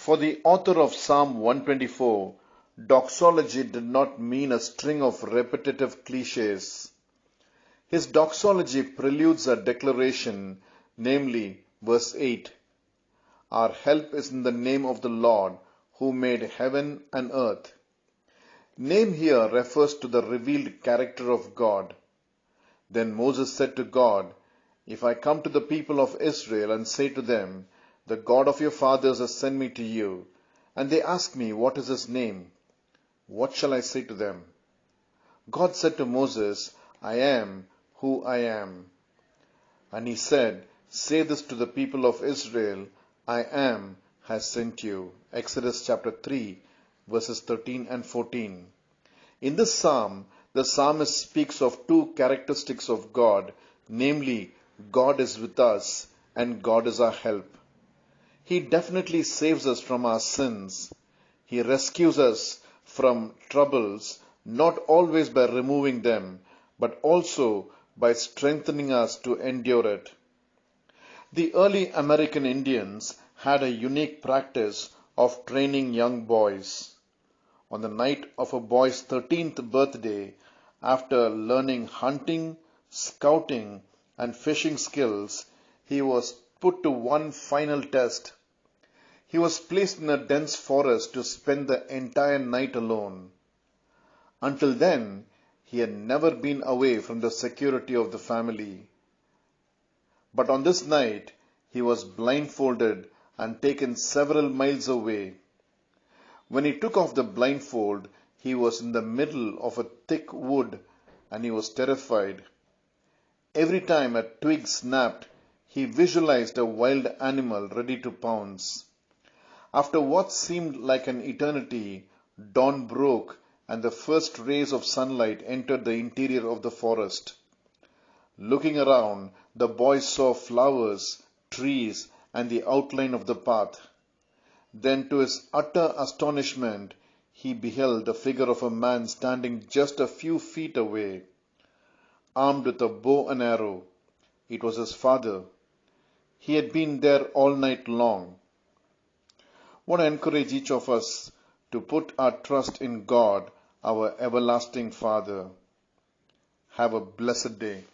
For the author of Psalm 124, doxology did not mean a string of repetitive cliches. His doxology preludes a declaration, namely, verse 8, "Our help is in the name of the Lord, who made heaven and earth." Name here refers to the revealed character of God. Then Moses said to God, "If I come to the people of Israel and say to them, 'The God of your fathers has sent me to you,' and they ask me, 'What is his name?' what shall I say to them?" God said to Moses, "I am who I am." And he said, "Say this to the people of Israel, 'I am has sent you.'" Exodus chapter 3, verses 13 and 14. In this psalm, the psalmist speaks of two characteristics of God, namely, God is with us and God is our help. He definitely saves us from our sins. He rescues us from troubles, not always by removing them, but also by strengthening us to endure it. The early American Indians had a unique practice of training young boys. On the night of a boy's 13th birthday, after learning hunting, scouting, and fishing skills, he was put to one final test. He was placed in a dense forest to spend the entire night alone. Until then, he had never been away from the security of the family. But on this night, he was blindfolded and taken several miles away. When he took off the blindfold, he was in the middle of a thick wood and he was terrified. Every time a twig snapped, he visualized a wild animal ready to pounce. After what seemed like an eternity, dawn broke and the first rays of sunlight entered the interior of the forest. Looking around, the boy saw flowers, trees, and the outline of the path. Then, to his utter astonishment, he beheld the figure of a man standing just a few feet away, armed with a bow and arrow. It was his father. He had been there all night long. I want to encourage each of us to put our trust in God, our everlasting Father. Have a blessed day.